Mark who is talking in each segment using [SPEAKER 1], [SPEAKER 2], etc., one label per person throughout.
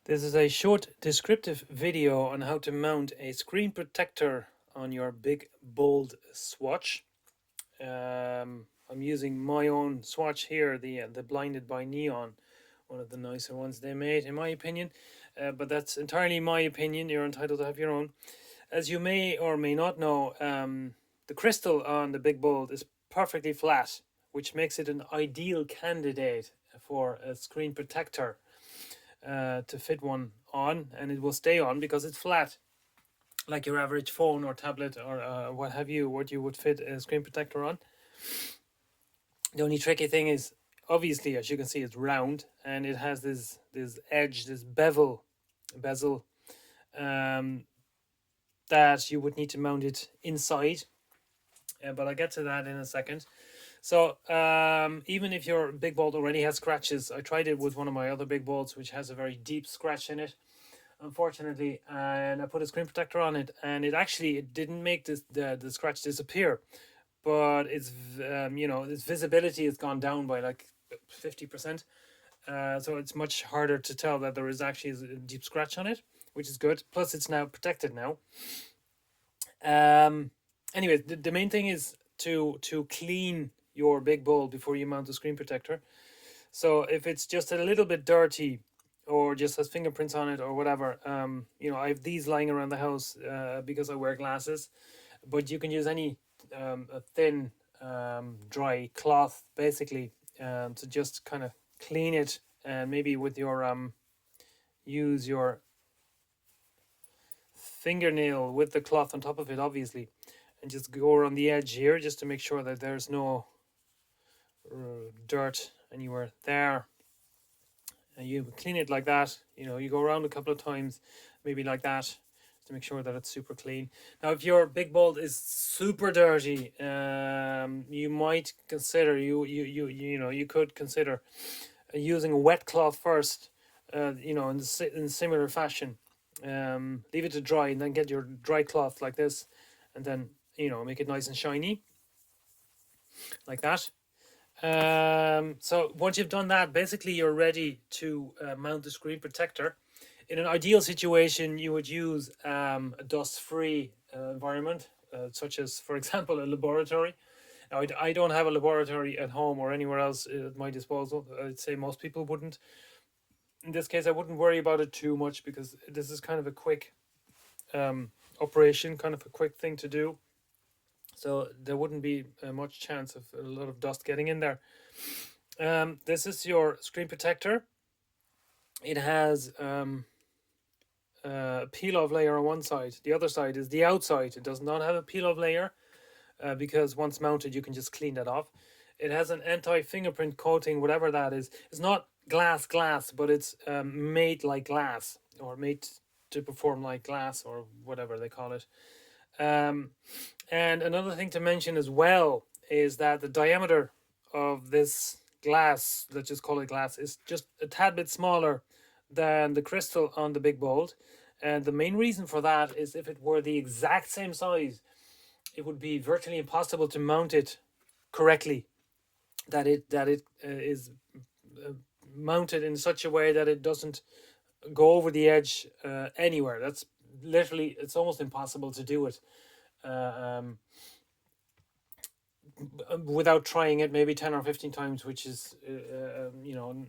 [SPEAKER 1] This is a short descriptive video on how to mount a screen protector on your Big Bold swatch. I'm using my own swatch here, the Blinded by Neon, one of the nicer ones they made, in my opinion. But that's entirely my opinion. You're entitled to have your own. As you may or may not know, the crystal on the Big Bold is perfectly flat, which makes it an ideal candidate for a screen protector to fit one on, and it will stay on because it's flat, like your average phone or tablet or what have you, what you would fit a screen protector on. The only tricky thing is, obviously, as you can see, it's round and it has this edge, this bezel, um, that you would need to mount it inside. But I'll get to that in a second. So even if your Big Bold already has scratches, I tried it with one of my other Big Bolds, which has a very deep scratch in it, unfortunately, and I put a screen protector on it, and it didn't make the scratch disappear, but its its visibility has gone down by like 50%. So it's much harder to tell that there is actually a deep scratch on it, which is good. Plus, it's now protected now. Anyway, the main thing is to clean your Big Bowl before you mount the screen protector. So if it's just a little bit dirty or just has fingerprints on it or whatever, I have these lying around the house because I wear glasses, but you can use any a thin dry cloth basically to just kind of clean it, and maybe with your use your fingernail with the cloth on top of it, obviously, and just go around the edge here just to make sure that there's no dirt anywhere there. And you clean it like that. You go around a couple of times, maybe like that, to make sure that it's super clean. Now, if your Big Bold is super dirty, you might consider you could consider using a wet cloth first. In similar fashion. Leave it to dry, and then get your dry cloth like this, and then make it nice and shiny, like that. So once you've done that, basically you're ready to mount the screen protector. In an ideal situation, you would use a dust-free environment, such as, for example, a laboratory. Now, I don't have a laboratory at home or anywhere else at my disposal. I'd say most people wouldn't. In this case, I wouldn't worry about it too much because this is kind of a quick operation, kind of a quick thing to do. So there wouldn't be much chance of a lot of dust getting in there. This is your screen protector. It has a peel-off layer on one side. The other side is the outside. It does not have a peel-off layer because once mounted, you can just clean that off. It has an anti-fingerprint coating, whatever that is. It's not glass, but it's made like glass, or made to perform like glass, or whatever they call it. And another thing to mention as well is that the diameter of this glass, let's just call it glass, is just a tad bit smaller than the crystal on the Big Bold. And the main reason for that is if it were the exact same size, it would be virtually impossible to mount it correctly. That it is mounted in such a way that it doesn't go over the edge anywhere. That's literally, it's almost impossible to do it without trying it maybe 10 or 15 times, which is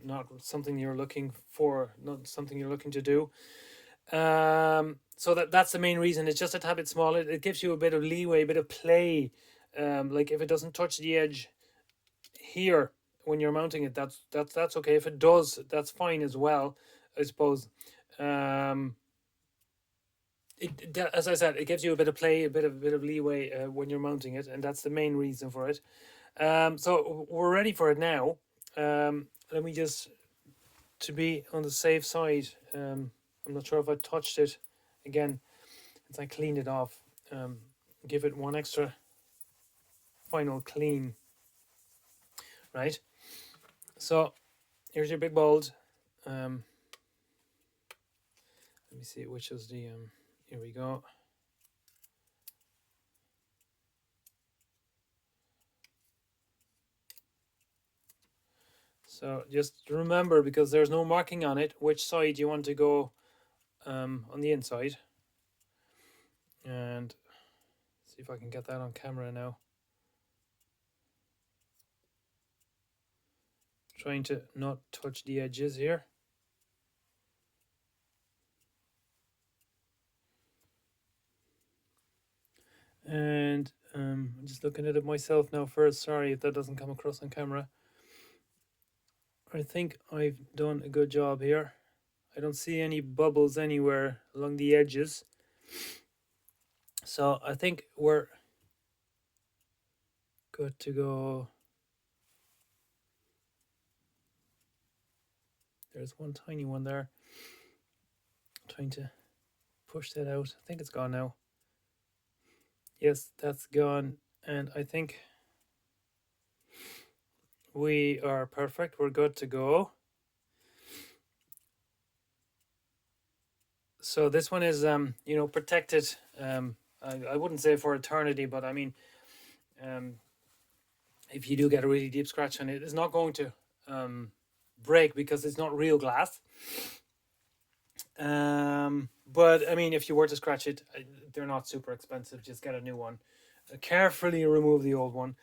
[SPEAKER 1] not something you're looking for, not something you're looking to do. So that's the main reason. It's just a tad bit smaller. It gives you a bit of leeway, a bit of play. Like if it doesn't touch the edge here when you're mounting it, that's okay. If it does, that's fine as well, I suppose. As I said, it gives you a bit of play, a bit of leeway when you're mounting it, and that's the main reason for it. So we're ready for it now. Let me just, to be on the safe side, I'm not sure if I touched it again, since I cleaned it off. Give it one extra final clean. Right. So here's your Big Bold. Let me see which is the here we go. So just remember, because there's no marking on it, which side you want to go on the inside. And see if I can get that on camera now. Trying to not touch the edges here. And I'm just looking at it myself now first. Sorry if that doesn't come across on camera. I think I've done a good job here. I don't see any bubbles anywhere along the edges. So I think we're good to go. There's one tiny one there. Trying to push that out. I think it's gone now. Yes, that's gone. And I think we are perfect. We're good to go. So this one is, you know, protected. I wouldn't say for eternity, but I mean, if you do get a really deep scratch on it, it's not going to break because it's not real glass. But I mean, if you were to scratch it, they're not super expensive. Just get a new one. Carefully remove the old one.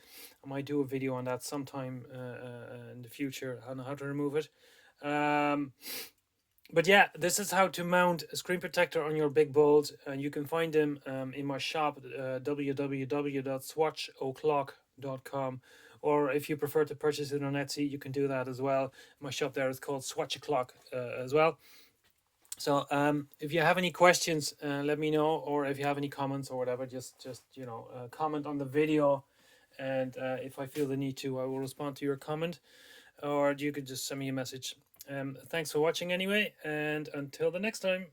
[SPEAKER 1] I might do a video on that sometime in the future on how to remove it. But yeah, this is how to mount a screen protector on your Big Bold. You can find them in my shop, www.swatchoclock.com. Or if you prefer to purchase it on Etsy, you can do that as well. My shop there is called Swatch O'Clock as well. So if you have any questions, let me know, or if you have any comments or whatever, just you know, comment on the video, and if I feel the need to, I will respond to your comment, or you could just send me a message. Thanks for watching anyway, and until the next time.